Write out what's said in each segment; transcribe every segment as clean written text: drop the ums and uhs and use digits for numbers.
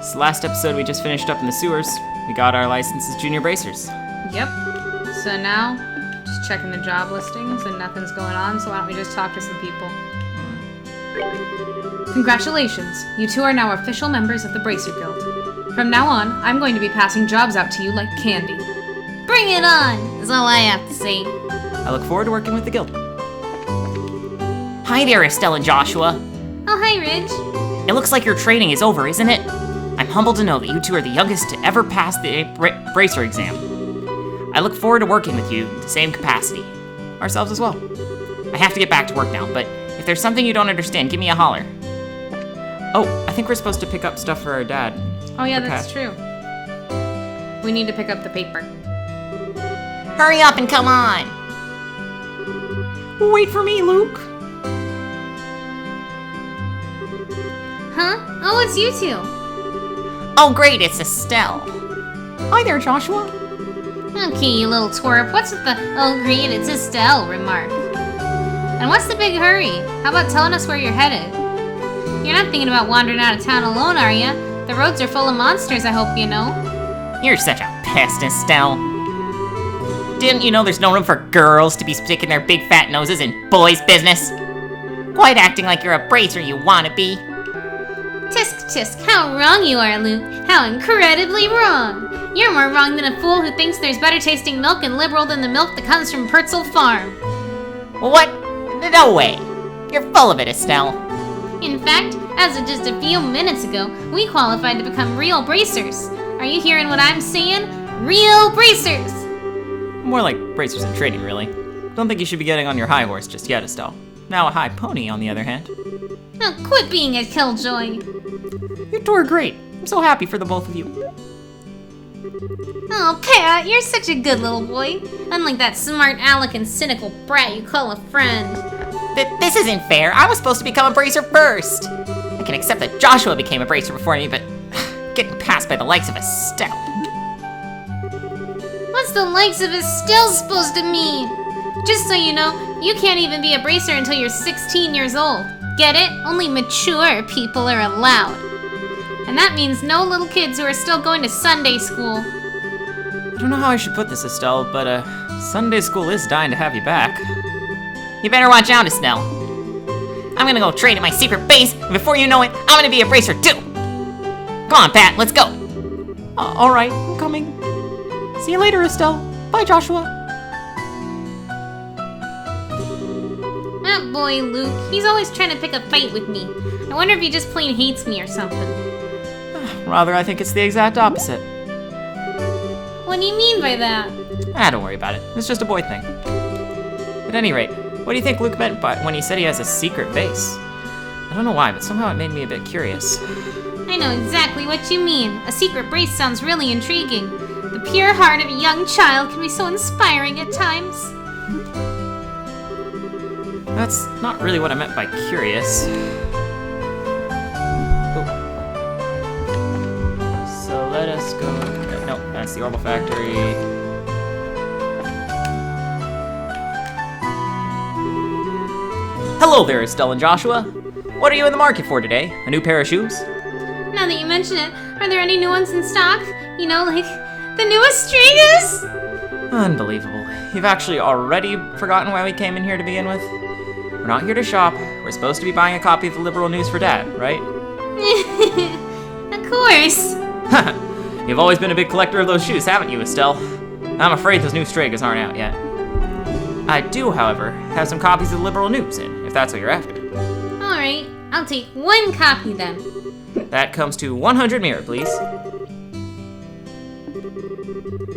This last episode we just finished up in the sewers. We got our license as junior bracers. Yep. So now, just checking the job listings and nothing's going on, so why don't we just talk to some people? Congratulations, you two are now official members of the Bracer Guild. From now on, I'm going to be passing jobs out to you like candy. Bring it on, is all I have to say. I look forward to working with the guild. Hi there, Estelle and Joshua. Oh, hi, Ridge. It looks like your training is over, isn't it? I'm humbled to know that you two are the youngest to ever pass the bracer exam. I look forward to working with you in the same capacity. Ourselves as well. I have to get back to work now, but if there's something you don't understand, give me a holler. Oh, I think we're supposed to pick up stuff for our dad. Oh yeah, that's true. We need to pick up the paper. Hurry up and come on! Wait for me, Luke. Huh? Oh, it's you two. Oh great, it's Estelle. Hi there, Joshua. Okay, you little twerp. What's with the "oh great, it's Estelle" remark? And what's the big hurry? How about telling us where you're headed? You're not thinking about wandering out of town alone, are you? The roads are full of monsters, I hope you know. You're such a pest, Estelle. Didn't you know there's no room for girls to be sticking their big fat noses in boys' business? Quite acting like you're a bracer you wanna be. Tisk tisk, how wrong you are, Luke. How incredibly wrong. You're more wrong than a fool who thinks there's better tasting milk and liberal than the milk that comes from Purtzel Farm. What? No way. You're full of it, Estelle. In fact, as of just a few minutes ago, we qualified to become real bracers. Are you hearing what I'm saying? Real bracers! More like bracers in training, really. Don't think you should be getting on your high horse just yet, Estelle. Now a high pony, on the other hand. Oh, quit being a killjoy. You two are great. I'm so happy for the both of you. Oh, Pat, you're such a good little boy. Unlike that smart aleck and cynical brat you call a friend. This isn't fair. I was supposed to become a bracer first. I can accept that Joshua became a bracer before me, but getting passed by the likes of Estelle. What's the likes of Estelle supposed to mean? Just so you know, you can't even be a bracer until you're 16 years old. Get it? Only mature people are allowed. And that means no little kids who are still going to Sunday school. I don't know how I should put this, Estelle, but Sunday school is dying to have you back. You better watch out, Estelle. I'm gonna go train at my secret base, and before you know it, I'm gonna be a bracer too. Come on, Pat, let's go. All right, I'm coming. See you later, Estelle. Bye, Joshua. That boy, Luke, he's always trying to pick a fight with me. I wonder if he just plain hates me or something. Rather, I think it's the exact opposite. What do you mean by that? Don't worry about it. It's just a boy thing. At any rate, what do you think Luke meant by when he said he has a secret base? I don't know why, but somehow it made me a bit curious. I know exactly what you mean. A secret brace sounds really intriguing. The pure heart of a young child can be so inspiring at times. That's not really what I meant by curious. Ooh. So let us go. No, that's the Orbital Factory. Hello there, Estelle and Joshua. What are you in the market for today? A new pair of shoes? Now that you mention it, are there any new ones in stock? You know, like the newest Strigas? Unbelievable. You've actually already forgotten why we came in here to begin with? We're not here to shop. We're supposed to be buying a copy of the Liberal News for Dad, right? Of course. You've always been a big collector of those shoes, haven't you, Estelle? I'm afraid those new Strigas aren't out yet. I do, however, have some copies of the Liberal News in, if that's what you're after. Alright, I'll take one copy then. That comes to 100 mirror, please.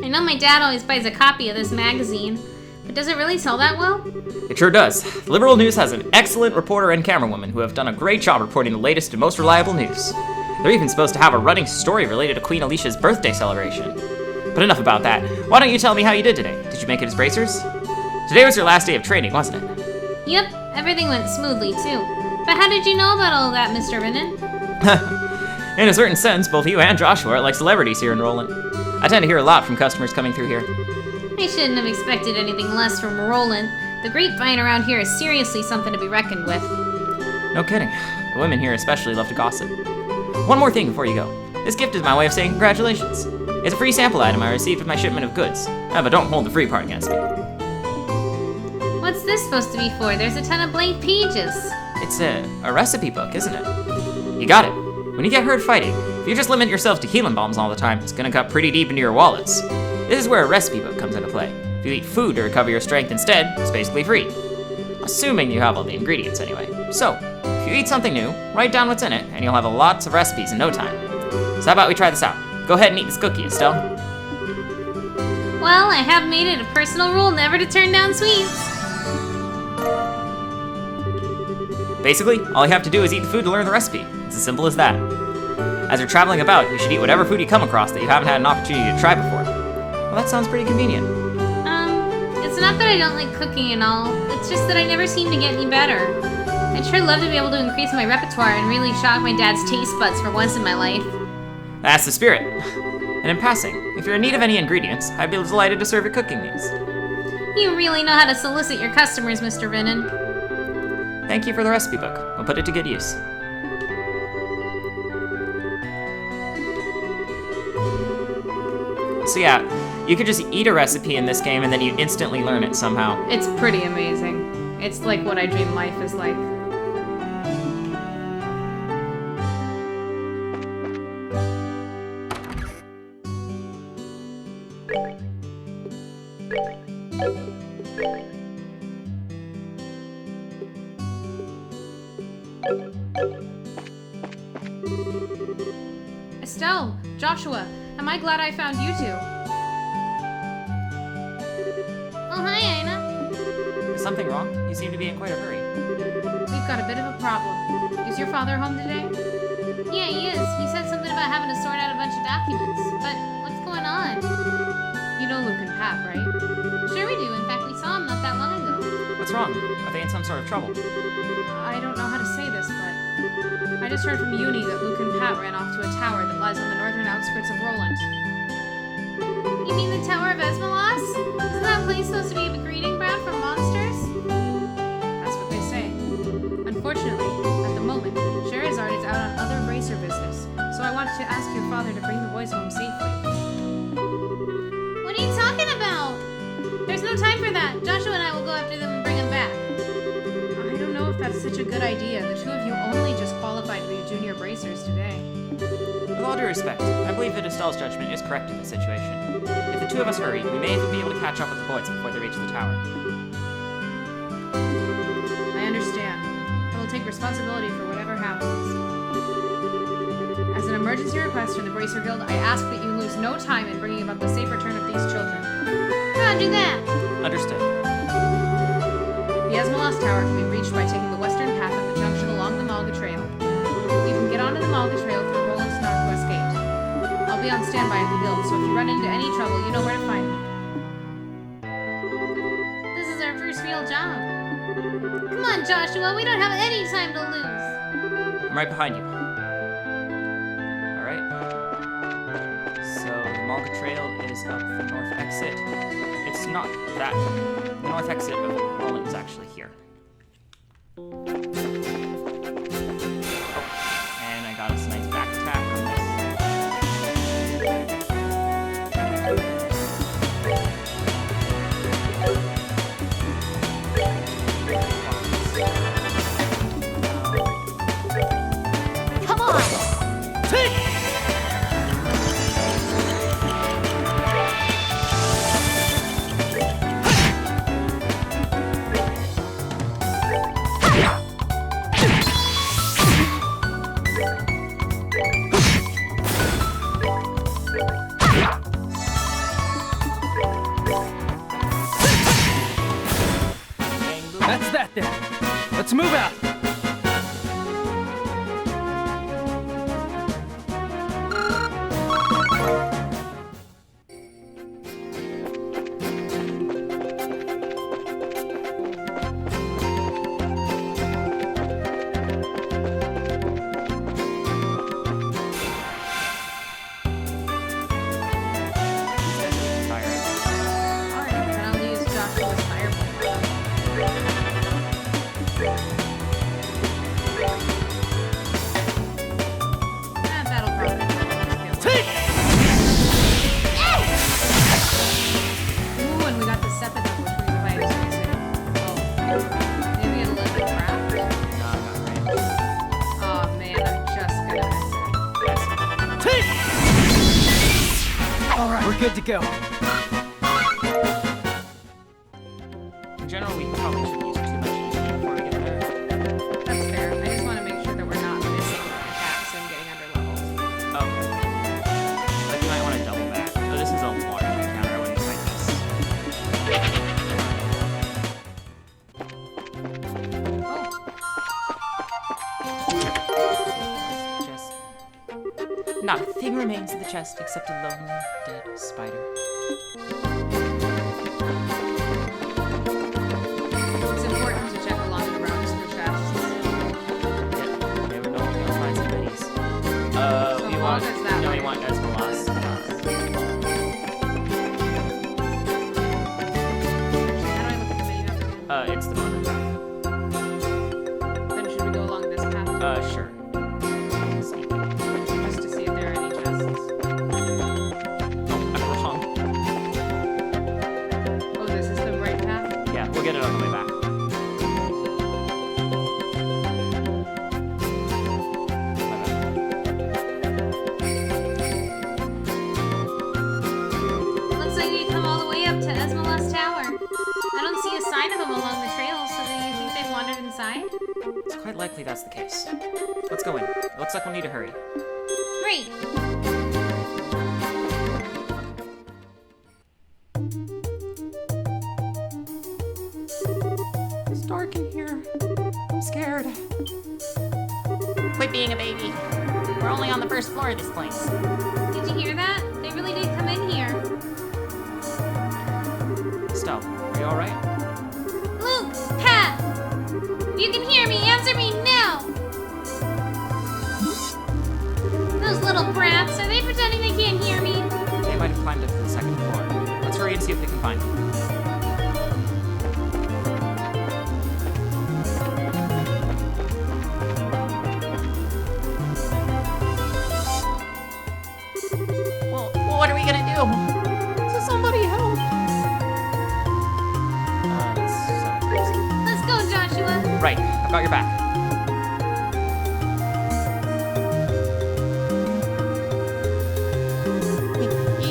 I know my dad always buys a copy of this magazine, but does it really sell that well? It sure does. The Liberal News has an excellent reporter and camerawoman who have done a great job reporting the latest and most reliable news. They're even supposed to have a running story related to Queen Alicia's birthday celebration. But enough about that. Why don't you tell me how you did today? Did you make it as bracers? Today was your last day of training, wasn't it? Yep, everything went smoothly too. But how did you know about all that, Mr. Rinnan? In a certain sense, both you and Joshua are like celebrities here in Roland. I tend to hear a lot from customers coming through here. I shouldn't have expected anything less from Roland. The grapevine around here is seriously something to be reckoned with. No kidding. The women here especially love to gossip. One more thing before you go. This gift is my way of saying congratulations. It's a free sample item I received with my shipment of goods. But don't hold the free part against me. What's this supposed to be for? There's a ton of blank pages. It's a recipe book, isn't it? You got it. When you get hurt fighting, if you just limit yourself to healing bombs all the time, it's gonna cut pretty deep into your wallets. This is where a recipe book comes into play. If you eat food to recover your strength instead, it's basically free. Assuming you have all the ingredients anyway. So, if you eat something new, write down what's in it, and you'll have lots of recipes in no time. So how about we try this out? Go ahead and eat this cookie, Estelle. Well, I have made it a personal rule never to turn down sweets. Basically, all you have to do is eat the food to learn the recipe. It's as simple as that. As you're traveling about, you should eat whatever food you come across that you haven't had an opportunity to try before. Well, that sounds pretty convenient. It's not that I don't like cooking and all. It's just that I never seem to get any better. I'd sure love to be able to increase my repertoire and really shock my dad's taste buds for once in my life. That's the spirit. And in passing, if you're in need of any ingredients, I'd be delighted to serve your cooking needs. You really know how to solicit your customers, Mr. Vinnan. Thank you for the recipe book. We'll put it to good use. So yeah, you could just eat a recipe in this game and then you instantly learn it somehow. It's pretty amazing. It's like what I dream life is like. Estelle, Joshua, am I glad I found you two? Oh, hi, Aina. Is something wrong? You seem to be in quite a hurry. We've got a bit of a problem. Is your father home today? Yeah, he is. He said something about having to sort out a bunch of documents. But what's going on? You know Luke and Pap, right? Sure we do. In fact, we saw him not that long ago. What's wrong? Are they in some sort of trouble? I don't know how to say this, but I just heard from Uni that Luke and Pat ran off to a tower that lies on the northern outskirts of Roland. You mean the Tower of Esmelas? Isn't that place supposed to be a breeding ground for monsters? That's what they say. Unfortunately, at the moment, Sherazard is out on other bracer business, so I wanted to ask your father to bring the boys home safely. What are you talking about? There's no time for that. Joshua and I will go after them and bring them back. I don't know if that's such a good idea. The two of you only just qualified to be junior bracers today. With all due respect, I believe that Estelle's judgment is correct in this situation. If the two of us hurry, we may even be able to catch up with the boys before they reach the tower. I understand. I will take responsibility for whatever happens. As an emergency request from the Bracer Guild, I ask that you lose no time in bringing about the safe return of these children. Roger that! Understood. The Esmelas Tower can be reached by taking the western path of the junction along the Malga Trail. You can get onto the Malga Trail through Roland's northwest gate. I'll be on standby at the guild, so if you run into any trouble, you know where to find me. This is our first real job. Come on, Joshua, we don't have any time to lose. I'm right behind you. Alright. So, the Malga Trail is up the north exit. It's not that. The north exit of Roland is actually here. Oh, and I got us a nice back attack on this. Come on! We're good to go. In general, we probably shouldn't use too much EV before we get there. That's fair. I just want to make sure that we're not missing attacks and getting under levels. Okay. But you might want to double back. Oh, this is a water encounter. I wouldn't fight this. Chest. Not a thing remains in the chest except a lonely, dead spider. It's important to check along the roads for chests. Yeah, never know if you'll find some goodies. We long want, as that no, we way. want Esmelas. How do I look at the menu? It's the button. Then should we go along this path? Sure. Sneak. Just to see if there are any chests. Oh, I'm wrong. Oh, this is the right path? Yeah, we'll get it on the way back. Looks like we come all the way up to Esmelas Tower. I don't see a sign of them along the trail, so do you think they've wandered inside? It's quite likely that's the case. Let's go in. It looks like we'll need to hurry. Great! It's dark in here. I'm scared. Quit being a baby. We're only on the first floor of this place. Did you hear that? They really did come in here. Estelle, are you alright? Luke! Pat! If you can hear me, answer me now! Those little brats, are they pretending they can't hear me? They might have climbed up to the second floor. Let's hurry and see if we can find them. Well, what are we gonna do? So somebody help! That's so crazy. Let's go, Joshua! Right, I've got your back.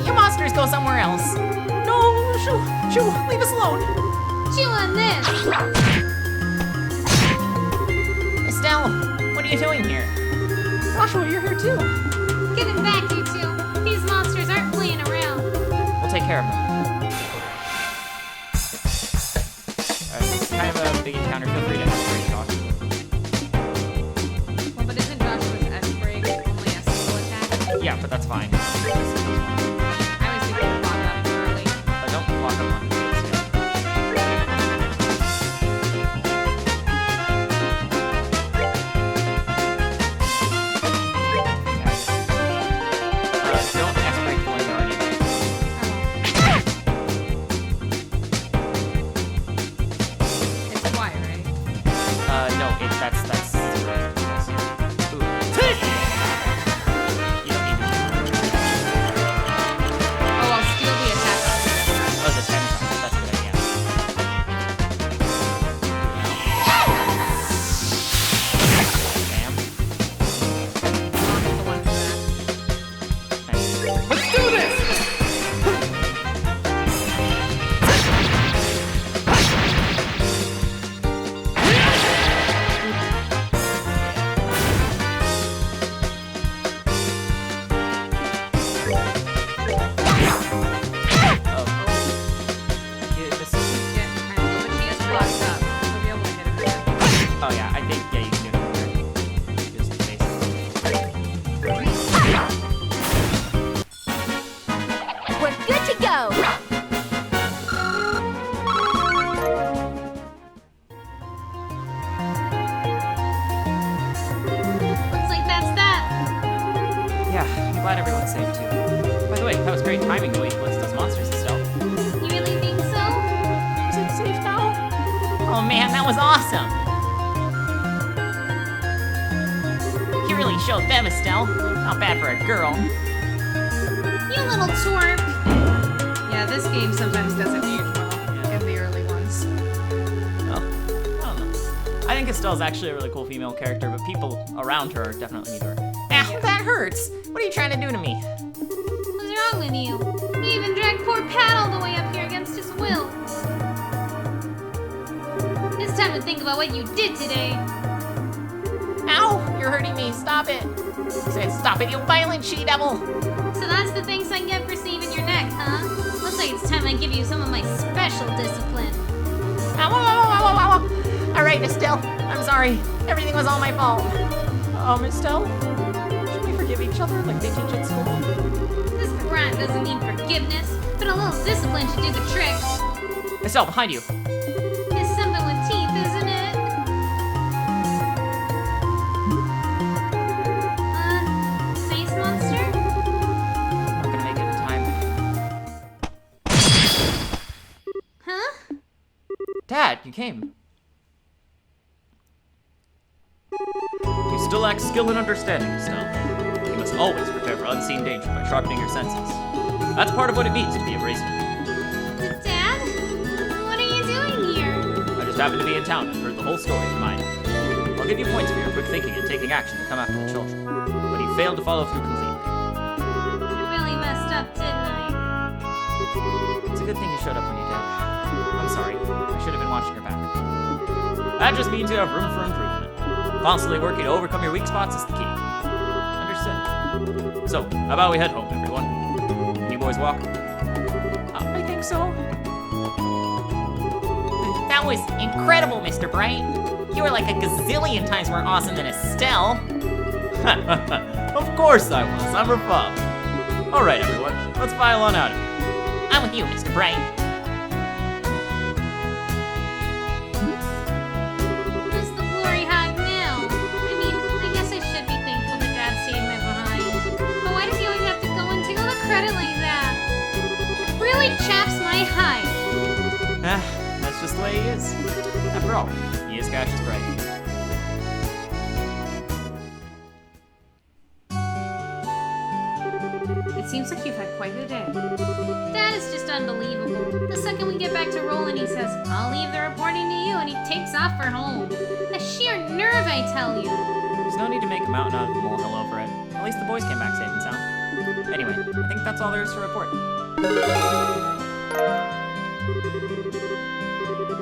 You monsters go somewhere else. No, Shoo, leave us alone. Chew on this! Estelle, what are you doing here? Joshua, you're here too. Get him back, you two! These monsters aren't playing around. We'll take care of them. It's kind of a big encounter. Feel free to help Joshua. Well, but isn't Joshua's S-break only a single attack? Yeah, but that's fine. I was thinking of block up early. Don't block up on the face yet. Don't X-break when you're already there. It's Y, right? No, that's Ooh. You don't need to. Oh, I'll steal the attack. Oh, the 10 times. That's a good idea. Bam. I'll hit the one for that. Nice. Let's do this! Oh. Yeah, this is... Getting kind of low, but she is blocked up. We'll be able to hit her again. Oh yeah, I think, yeah, you can do it from here. Just face We're good to go. Looks like that's that. Yeah, I'm glad everyone's safe too. By the way, that was great timing to blitz those monsters and stuff. You really think so? Is it safe now? Oh man, that was awesome! You really showed them, Estelle. Not bad for a girl. You little twerp. Yeah, this game sometimes doesn't age well in the early ones. Well, I don't know. I think Estelle's actually a really cool female character, but people around her definitely need her. Ow, that hurts! What are you trying to do to me? What's wrong with you? You even dragged poor Pat all the way up here against his will. It's time to think about what you did today. Ow! You're hurting me. Stop it. I said stop it, you violent she-devil. So that's the thanks I get for saving your neck, huh? Looks like it's time I give you some of my special discipline. Ow, ow, ow, ow, ow, ow. All right, Estelle. I'm sorry. Everything was all my fault. Estelle? Should we forgive each other like they teach at school? This brat doesn't need forgiveness, but a little discipline should do the trick. Estelle, behind you. It's something with teeth, isn't it? Face monster? I'm not gonna make it in time. Huh? Dad, you came. You still lack skill and understanding, Estelle. You must always prepare for unseen danger by sharpening your senses. That's part of what it means to be a bracer. Dad? What are you doing here? I just happened to be in town and heard the whole story from mine. I'll give you points for your quick thinking and taking action to come after the children. But you failed to follow through completely. I really messed up, didn't I? It's a good thing you showed up when you did. I'm sorry. I should have been watching your back. That just means you have room for improvement. Constantly working to overcome your weak spots is the key. Understood. So, how about we head home, everyone? Can you boys walk? I think so. That was incredible, Mr. Bright. You were like a gazillion times more awesome than Estelle. Of course I was. I'm her father. All right, everyone. Let's file on out of here. I'm with you, Mr. Bright. What's the glory hog now? I mean, I guess I should be thankful that Dad saved me behind. But why does he always have to go and take all the credit like that? It really chaps my hide. That's just the way he is. After all, he is Cassius Bright. It seems like you've had quite a day. That is just unbelievable. The second we get back to rolling, he says, I'll leave the reporting to you, and he takes off for home. The sheer nerve, I tell you. There's no need to make a mountain out of a molehill over it. At least the boys came back safe and sound. Anyway, I think that's all there is to report.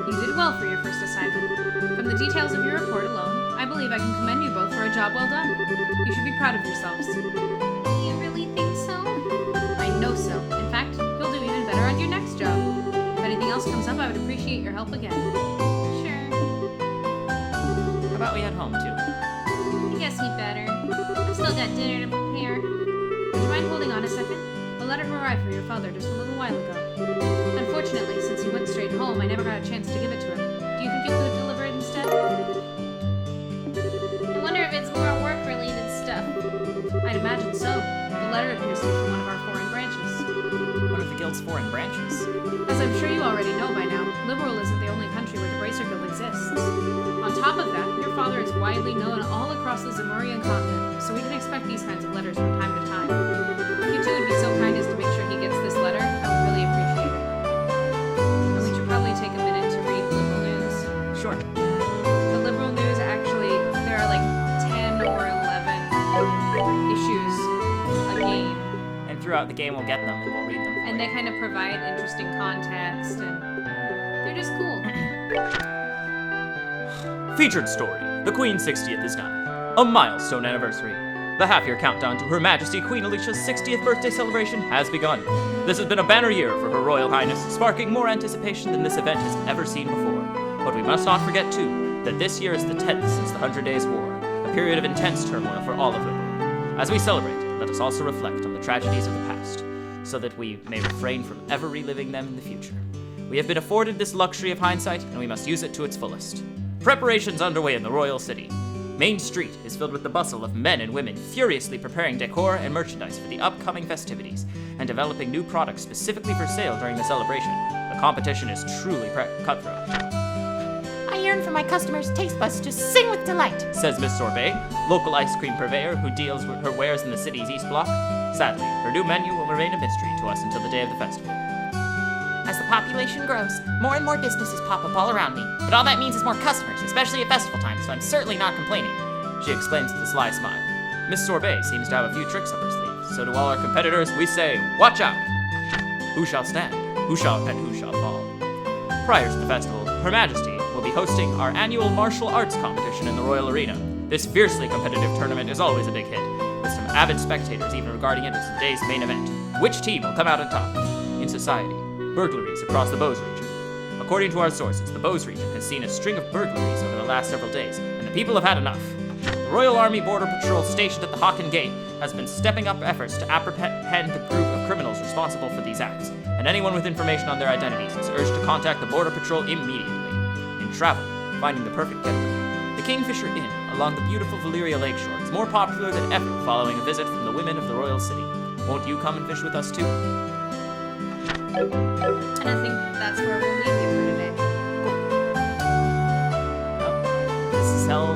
You did well for your first assignment. From the details of your report alone, I believe I can commend you both for a job well done. You should be proud of yourselves. You really think so? I know so. In fact, you'll do even better on your next job. If anything else comes up, I would appreciate your help again. Sure. How about we head home, too? I guess he better. I've still got dinner to prepare. Would you mind holding on a second? A letter arrived for your father just a little while ago. Unfortunately, since he went straight home, I never got a chance to give it to him. Do you think you could deliver it instead? I wonder if it's more work-related stuff. I'd imagine so. The letter appears to be from one of our foreign branches. One of the guild's foreign branches. As I'm sure you already know by now, Liberal isn't the only country where the Bracer Guild exists. On top of that, your father is widely known all across the Zemurian continent, so we can expect these kinds of letters from time to time. If you two would be so kind as to make sure he gets this letter, I would really appreciate it. And we should probably take a minute to read Liberal News. Sure. The Liberal News, actually, there are like 10 or 11 issues a game. And throughout the game, we'll get them and we'll read them. And they kind of provide interesting context, and they're just cool. Featured story. The Queen's 60th is nigh. A milestone anniversary. The half-year countdown to Her Majesty Queen Alicia's 60th birthday celebration has begun. This has been a banner year for Her Royal Highness, sparking more anticipation than this event has ever seen before. But we must not forget, too, that this year is the 10th since the 100 Days' War, a period of intense turmoil for all of Liberal. As we celebrate, let us also reflect on the tragedies of the past, so that we may refrain from ever reliving them in the future. We have been afforded this luxury of hindsight, and we must use it to its fullest. Preparations underway in the royal city. Main Street is filled with the bustle of men and women furiously preparing decor and merchandise for the upcoming festivities, and developing new products specifically for sale during the celebration. The competition is truly cutthroat. I yearn for my customers' taste buds to sing with delight, Says Miss Sorbet, local ice cream purveyor who deals with her wares in the city's East Block. Sadly, her new menu will remain a mystery to us until the day of the festival. As the population grows, more and more businesses pop up all around me. But all that means is more customers, especially at festival time, so I'm certainly not complaining. She exclaims with a sly smile. Miss Sorbet seems to have a few tricks up her sleeves. So to all our competitors, we say, watch out! Who shall stand? Who shall fall? Prior to the festival, Her Majesty will be hosting our annual martial arts competition in the Royal Arena. This fiercely competitive tournament is always a big hit, with some avid spectators even regarding it as today's main event. Which team will come out on top? In society, burglaries across the Bose region. According to our sources, the Bose region has seen a string of burglaries over the last several days, and the people have had enough. The Royal Army Border Patrol stationed at the Hocken Gate has been stepping up efforts to apprehend the group of criminals responsible for these acts, and anyone with information on their identities is urged to contact the Border Patrol immediately. In travel, finding the perfect getaway, the Kingfisher Inn along the beautiful Valyria Lakeshore is more popular than ever following a visit from the women of the Royal City. Won't you come and fish with us too? And I think that's where we'll leave you for today. This is how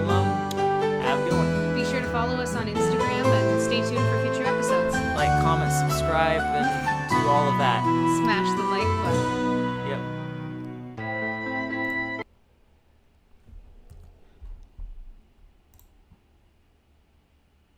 have a good one. Be sure to follow us on Instagram and stay tuned for future episodes. Like, comment, subscribe, and do all of that. Smash the like button.